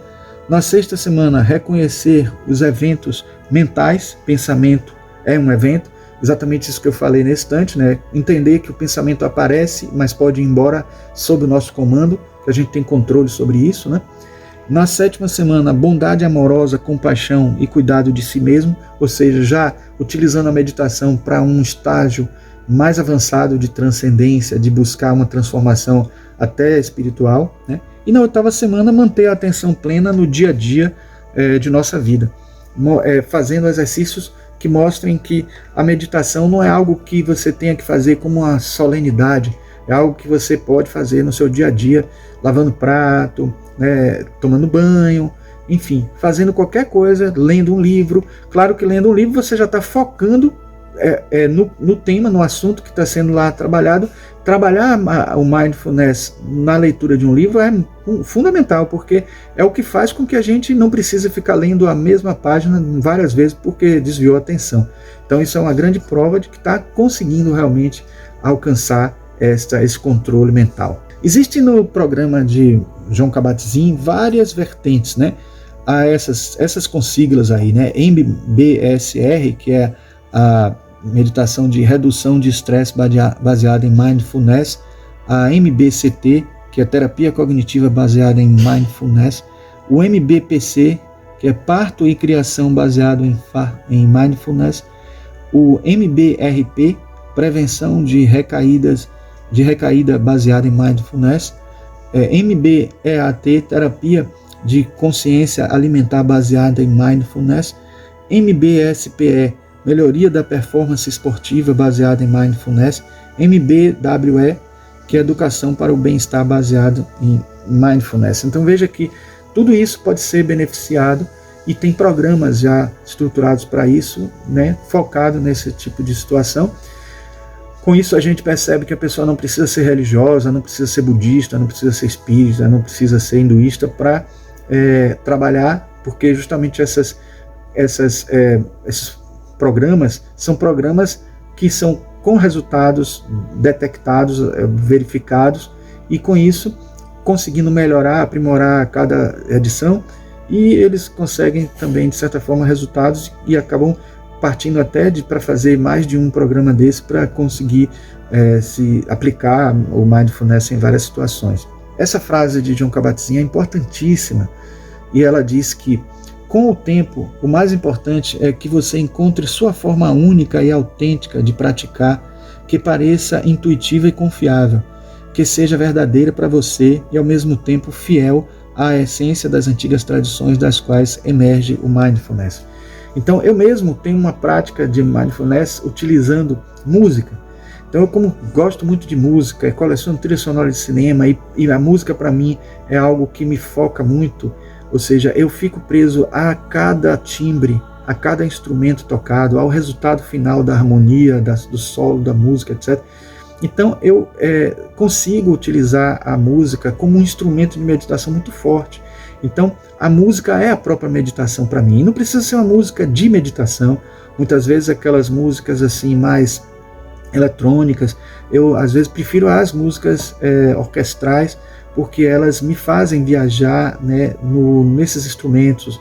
Speaker 2: Na sexta semana, reconhecer os eventos mentais, pensamento é um evento, exatamente isso que eu falei nesse instante, né? Entender que o pensamento aparece, mas pode ir embora sob o nosso comando, que a gente tem controle sobre isso, né? Na sétima semana, bondade amorosa, compaixão e cuidado de si mesmo, ou seja, já utilizando a meditação para um estágio mais avançado de transcendência, de buscar uma transformação até espiritual, né? E na oitava semana, manter a atenção plena no dia a dia de nossa vida, fazendo exercícios que mostrem que a meditação não é algo que você tenha que fazer como uma solenidade, é algo que você pode fazer no seu dia a dia, lavando prato, né, tomando banho, enfim, fazendo qualquer coisa, lendo um livro. Claro que lendo um livro você já está focando no tema, no assunto que está sendo lá trabalhado, trabalhar o mindfulness na leitura de um livro é fundamental, porque é o que faz com que a gente não precise ficar lendo a mesma página várias vezes porque desviou a atenção. Então isso é uma grande prova de que está conseguindo realmente alcançar esse controle mental. Existe no programa de Jon Kabat-Zinn várias vertentes, né, a essas com siglas aí, né, MBSR, que é a meditação de redução de estresse baseada em mindfulness, a MBCT, que é terapia cognitiva baseada em mindfulness, o MBPC, que é parto e criação baseado em mindfulness, o MBRP, prevenção de recaída baseada em mindfulness, MBEAT, terapia de consciência alimentar baseada em mindfulness, MBSPE, melhoria da performance esportiva baseada em mindfulness, MBWE, que é educação para o bem-estar baseado em mindfulness. Então veja que tudo isso pode ser beneficiado e tem programas já estruturados para isso, né, focado nesse tipo de situação. Com isso a gente percebe que a pessoa não precisa ser religiosa, não precisa ser budista, não precisa ser espírita, não precisa ser hinduísta para trabalhar, porque justamente esses programas são programas que são com resultados detectados, verificados, e com isso conseguindo melhorar, aprimorar cada edição, e eles conseguem também, de certa forma, resultados e acabam partindo até para fazer mais de um programa desse para conseguir se aplicar o mindfulness em várias situações. Essa frase de Jon Kabat-Zinn é importantíssima, e ela diz que com o tempo, o mais importante é que você encontre sua forma única e autêntica de praticar, que pareça intuitiva e confiável, que seja verdadeira para você e ao mesmo tempo fiel à essência das antigas tradições das quais emerge o mindfulness. Então eu mesmo tenho uma prática de mindfulness utilizando música. Então eu, como gosto muito de música, coleciono trilha sonora de cinema, e a música para mim é algo que me foca muito. Ou seja, eu fico preso a cada timbre, a cada instrumento tocado, ao resultado final da harmonia, do solo da música, etc. Então eu consigo utilizar a música como um instrumento de meditação muito forte. Então a música é a própria meditação para mim. E não precisa ser uma música de meditação. Muitas vezes aquelas músicas assim mais eletrônicas, eu às vezes prefiro as músicas orquestrais, porque elas me fazem viajar, né, nesses instrumentos,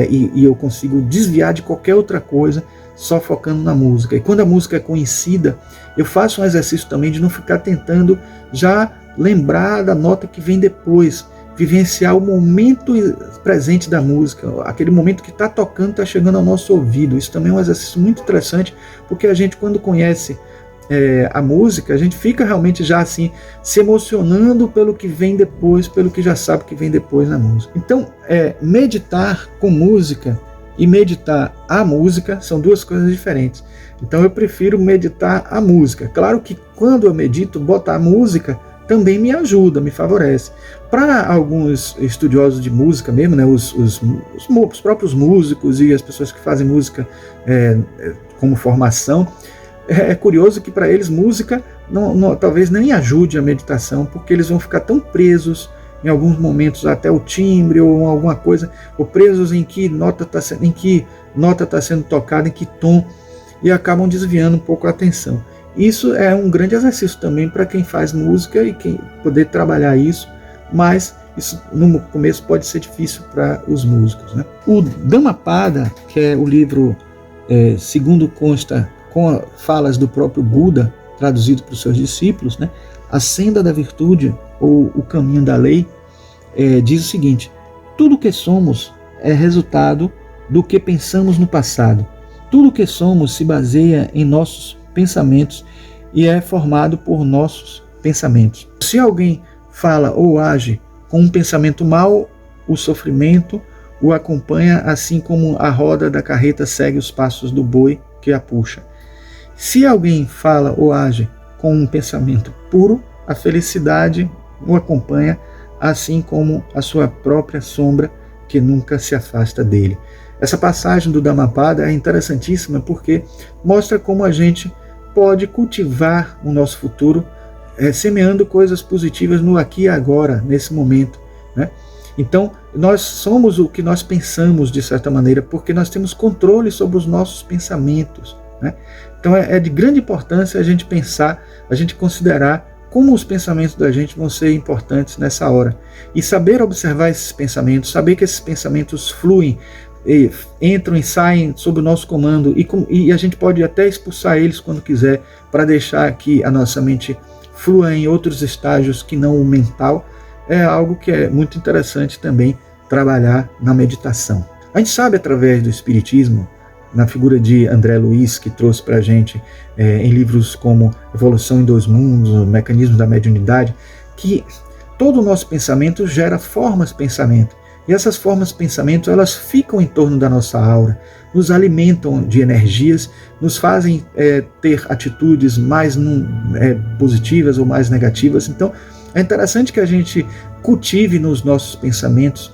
Speaker 2: e eu consigo desviar de qualquer outra coisa só focando na música. E quando a música é conhecida, eu faço um exercício também de não ficar tentando já lembrar da nota que vem depois, vivenciar o momento presente da música, aquele momento que está tocando, está chegando ao nosso ouvido. Isso também é um exercício muito interessante, porque a gente, quando conhece a música, a gente fica realmente já assim se emocionando pelo que vem depois, pelo que já sabe que vem depois na música. Então meditar com música e meditar a música são duas coisas diferentes. Então eu prefiro meditar a música. Claro que quando eu medito, botar a música também me ajuda, me favorece. Para alguns estudiosos de música mesmo, né, os próprios músicos e as pessoas que fazem música como formação, é curioso que para eles música talvez nem ajude a meditação, porque eles vão ficar tão presos em alguns momentos até o timbre ou alguma coisa, ou presos em que nota está sendo tocada, em que tom, e acabam desviando um pouco a atenção. Isso é um grande exercício também para quem faz música e quem poder trabalhar isso, mas isso no começo pode ser difícil para os músicos, né? O Dhammapada, que é o livro, segundo consta, com falas do próprio Buda, traduzido para os seus discípulos, né? A Senda da Virtude, ou o Caminho da Lei, diz o seguinte: tudo que somos é resultado do que pensamos no passado. Tudo que somos se baseia em nossos pensamentos e é formado por nossos pensamentos. Se alguém fala ou age com um pensamento mau, o sofrimento o acompanha, assim como a roda da carreta segue os passos do boi que a puxa. Se alguém fala ou age com um pensamento puro, a felicidade o acompanha, assim como a sua própria sombra, que nunca se afasta dele. Essa passagem do Dhammapada é interessantíssima porque mostra como a gente pode cultivar o nosso futuro semeando coisas positivas no aqui e agora, nesse momento, né? Então, nós somos o que nós pensamos, de certa maneira, porque nós temos controle sobre os nossos pensamentos, né? Então, é de grande importância a gente pensar, a gente considerar como os pensamentos da gente vão ser importantes nessa hora. E saber observar esses pensamentos, saber que esses pensamentos fluem, entram e saem sob o nosso comando, e a gente pode até expulsar eles quando quiser, para deixar que a nossa mente flua em outros estágios que não o mental, é algo que é muito interessante também trabalhar na meditação. A gente sabe através do Espiritismo, na figura de André Luiz, que trouxe para a gente em livros como Evolução em Dois Mundos, o Mecanismo da Mediunidade, que todo o nosso pensamento gera formas de pensamento. E essas formas de pensamento, elas ficam em torno da nossa aura, nos alimentam de energias, nos fazem ter atitudes mais positivas ou mais negativas. Então, é interessante que a gente cultive nos nossos pensamentos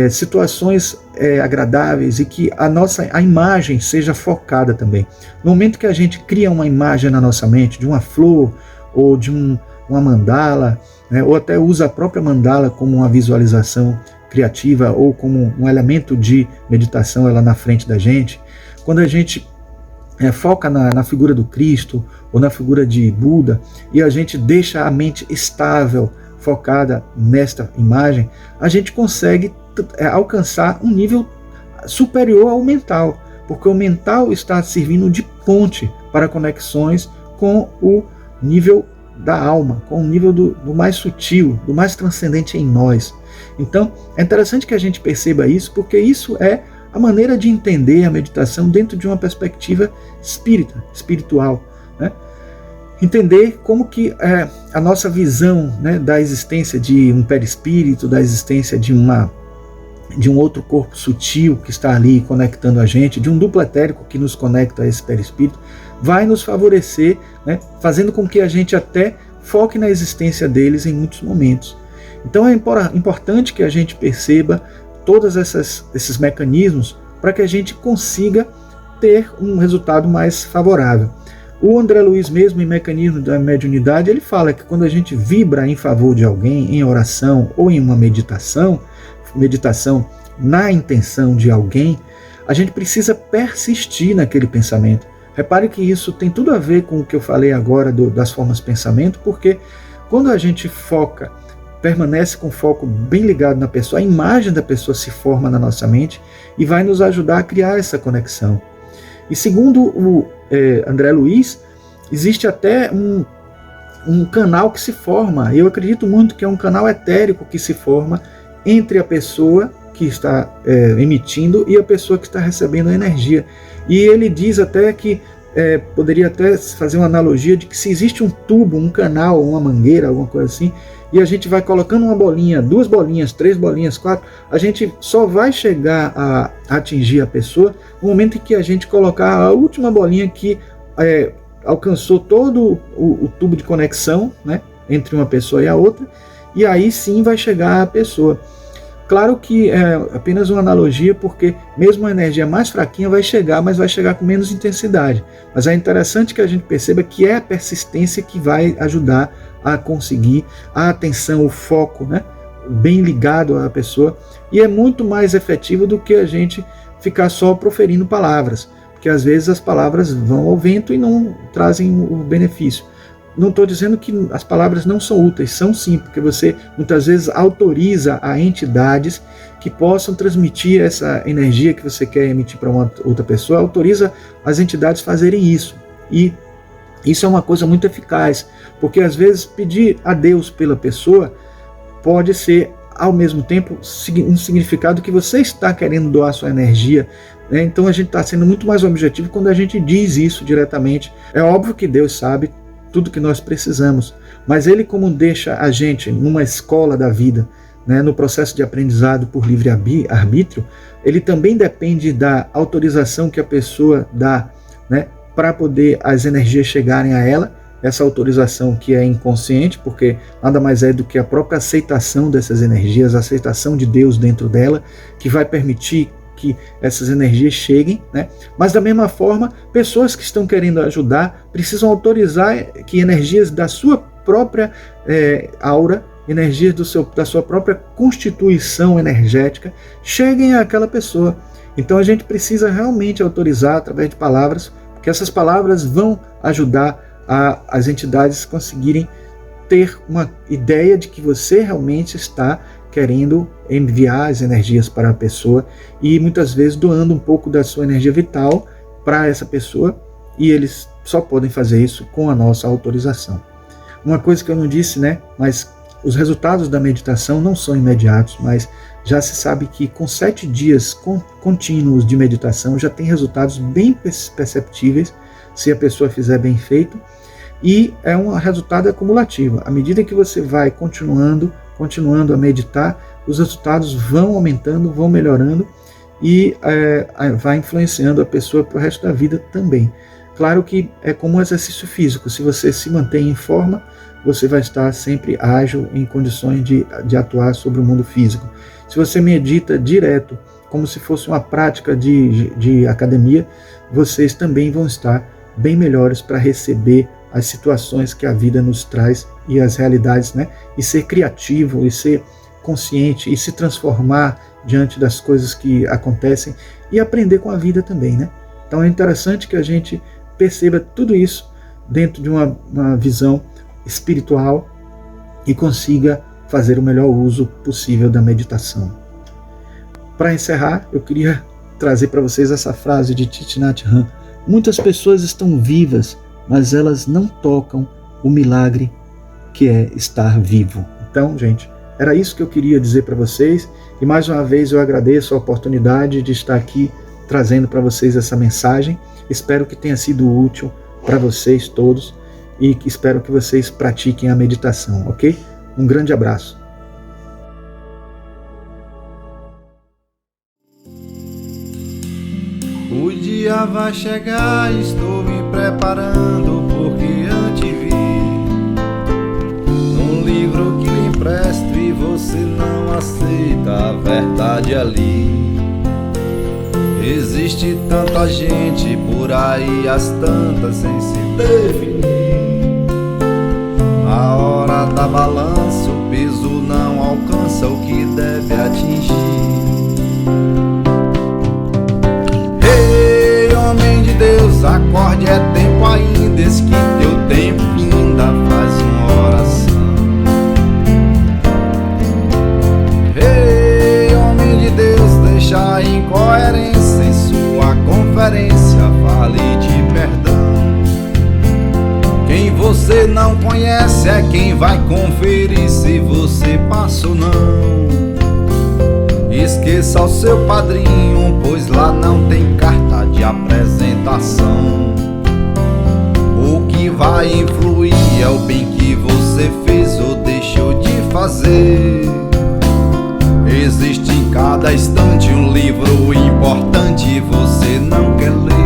Speaker 2: situações agradáveis e que a imagem seja focada também. No momento que a gente cria uma imagem na nossa mente, de uma flor ou de uma mandala, né, ou até usa a própria mandala como uma visualização criativa ou como um elemento de meditação ela na frente da gente, quando a gente foca na figura do Cristo ou na figura de Buda e a gente deixa a mente estável, focada nesta imagem, a gente consegue alcançar um nível superior ao mental, porque o mental está servindo de ponte para conexões com o nível da alma, com o nível do mais sutil, do mais transcendente em nós. Então, é interessante que a gente perceba isso, porque isso é a maneira de entender a meditação dentro de uma perspectiva espiritual, né? Entender como que a nossa visão, né, da existência de um perispírito, da existência de um outro corpo sutil que está ali conectando a gente, de um duplo etérico que nos conecta a esse perispírito, vai nos favorecer, né, fazendo com que a gente até foque na existência deles em muitos momentos. Então é importante que a gente perceba todos esses mecanismos para que a gente consiga ter um resultado mais favorável. O André Luiz mesmo, em Mecanismo da Mediunidade, ele fala que quando a gente vibra em favor de alguém, em oração ou em uma meditação na intenção de alguém, a gente precisa persistir naquele pensamento. Repare que isso tem tudo a ver com o que eu falei agora das formas de pensamento, porque quando a gente foca, permanece com o foco bem ligado na pessoa, a imagem da pessoa se forma na nossa mente e vai nos ajudar a criar essa conexão. E segundo o André Luiz, existe até um canal que se forma, eu acredito muito que é um canal etérico que se forma entre a pessoa que está emitindo e a pessoa que está recebendo a energia. E ele diz até que poderia até fazer uma analogia de que se existe um tubo, um canal, uma mangueira, alguma coisa assim, e a gente vai colocando uma bolinha, 2 bolinhas, 3 bolinhas, 4, a gente só vai chegar a atingir a pessoa no momento em que a gente colocar a última bolinha que alcançou todo o tubo de conexão, né, entre uma pessoa e a outra, e aí sim vai chegar a pessoa. Claro que é apenas uma analogia, porque mesmo a energia mais fraquinha vai chegar, mas vai chegar com menos intensidade. Mas é interessante que a gente perceba que é a persistência que vai ajudar a conseguir a atenção, o foco, né, bem ligado à pessoa, e é muito mais efetivo do que a gente ficar só proferindo palavras, porque às vezes as palavras vão ao vento e não trazem o benefício. Não estou dizendo que as palavras não são úteis, são sim, porque você muitas vezes autoriza a entidades que possam transmitir essa energia que você quer emitir para uma outra pessoa, autoriza as entidades a fazerem isso. E isso é uma coisa muito eficaz, porque às vezes pedir a Deus pela pessoa pode ser ao mesmo tempo um significado que você está querendo doar sua energia, né? Então a gente está sendo muito mais objetivo quando a gente diz isso diretamente. É óbvio que Deus sabe tudo que nós precisamos, mas Ele, como deixa a gente numa escola da vida, né, no processo de aprendizado por livre-arbítrio, Ele também depende da autorização que a pessoa dá, né, para poder as energias chegarem a ela, essa autorização que é inconsciente, porque nada mais é do que a própria aceitação dessas energias, a aceitação de Deus dentro dela, que vai permitir que essas energias cheguem, né? Mas da mesma forma, pessoas que estão querendo ajudar precisam autorizar que energias da sua própria aura, energias da sua própria constituição energética cheguem àquela pessoa. Então a gente precisa realmente autorizar através de palavras, porque essas palavras vão ajudar as entidades conseguirem ter uma ideia de que você realmente está querendo enviar as energias para a pessoa e muitas vezes doando um pouco da sua energia vital para essa pessoa, e eles só podem fazer isso com a nossa autorização. Uma coisa que eu não disse, né, mas os resultados da meditação não são imediatos, mas já se sabe que com 7 dias contínuos de meditação já tem resultados bem perceptíveis se a pessoa fizer bem feito, e é um resultado acumulativo. À medida que você vai continuando a meditar, os resultados vão aumentando, vão melhorando e vai influenciando a pessoa para o resto da vida também. Claro que é como um exercício físico, se você se mantém em forma, você vai estar sempre ágil, em condições de atuar sobre o mundo físico. Se você medita direto, como se fosse uma prática de academia, vocês também vão estar bem melhores para receber as situações que a vida nos traz e as realidades, né? E ser criativo, e ser consciente, e se transformar diante das coisas que acontecem e aprender com a vida também, né? Então é interessante que a gente perceba tudo isso dentro de uma visão espiritual e consiga fazer o melhor uso possível da meditação. Para encerrar, eu queria trazer para vocês essa frase de Thich Nhat Hanh: muitas pessoas estão vivas, mas elas não tocam o milagre que é estar vivo. Então, gente, era isso que eu queria dizer para vocês, e mais uma vez eu agradeço a oportunidade de estar aqui trazendo para vocês essa mensagem. Espero que tenha sido útil para vocês todos e espero que vocês pratiquem a meditação, ok? Um grande abraço.
Speaker 1: O dia vai chegar, estou me preparando, porque antevi um livro que lhe empresto e você não aceita a verdade ali. Existe tanta gente por aí, as tantas sem se definir. A hora da balança, o peso não alcança o que deve atingir. Ei, homem de Deus, acorde, é tempo ainda, eis que teu tempo ainda faz uma oração. Ei, homem de Deus, deixa a incoerência em sua conferência, fale de perdão. Quem você não conhece é quem vai conferir se você passa ou não. Esqueça o seu padrinho, pois lá não tem carta de apresentação. O que vai influir é o bem que você fez ou deixou de fazer. Existe em cada instante um livro importante e você não quer ler.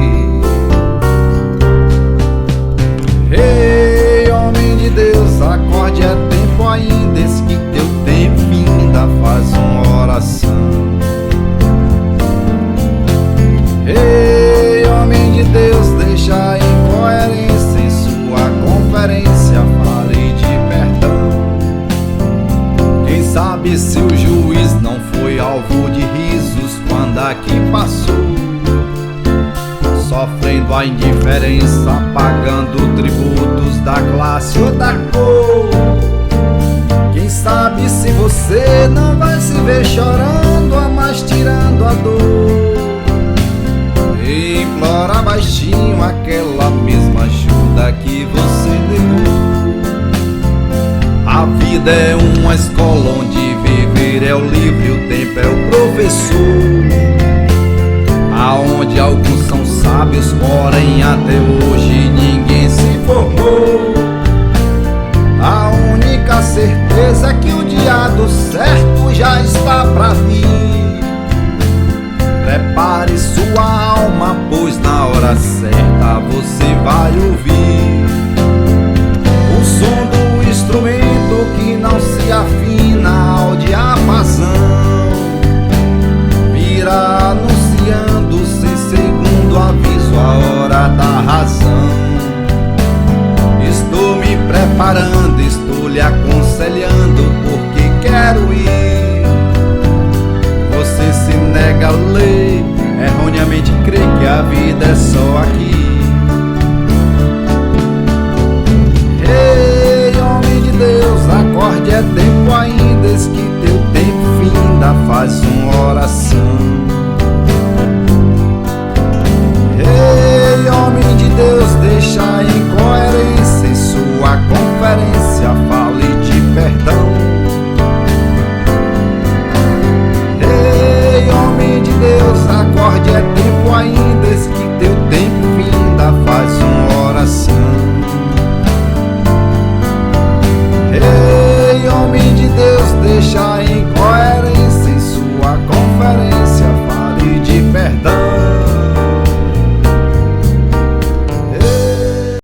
Speaker 1: Ei, homem de Deus, acorde, é tempo ainda, eis que teu tempo ainda faz uma oração. Ei, homem de Deus, deixa a incoerência em sua conferência, fale de perdão. Quem sabe se o juiz não foi alvo de risos quando aqui passou, sofrendo a indiferença, pagando tributos da classe ou da cor. Quem sabe se você não vai se ver chorando, mas tirando a dor, e implora baixinho aquela mesma ajuda que você negou. A vida é uma escola onde viver é o livre, o tempo é o professor. Aonde alguns são sábios, porém até hoje ninguém se formou. A única certeza é que o dia do certo já está pra vir. Prepare sua alma, pois na hora certa você vai ouvir.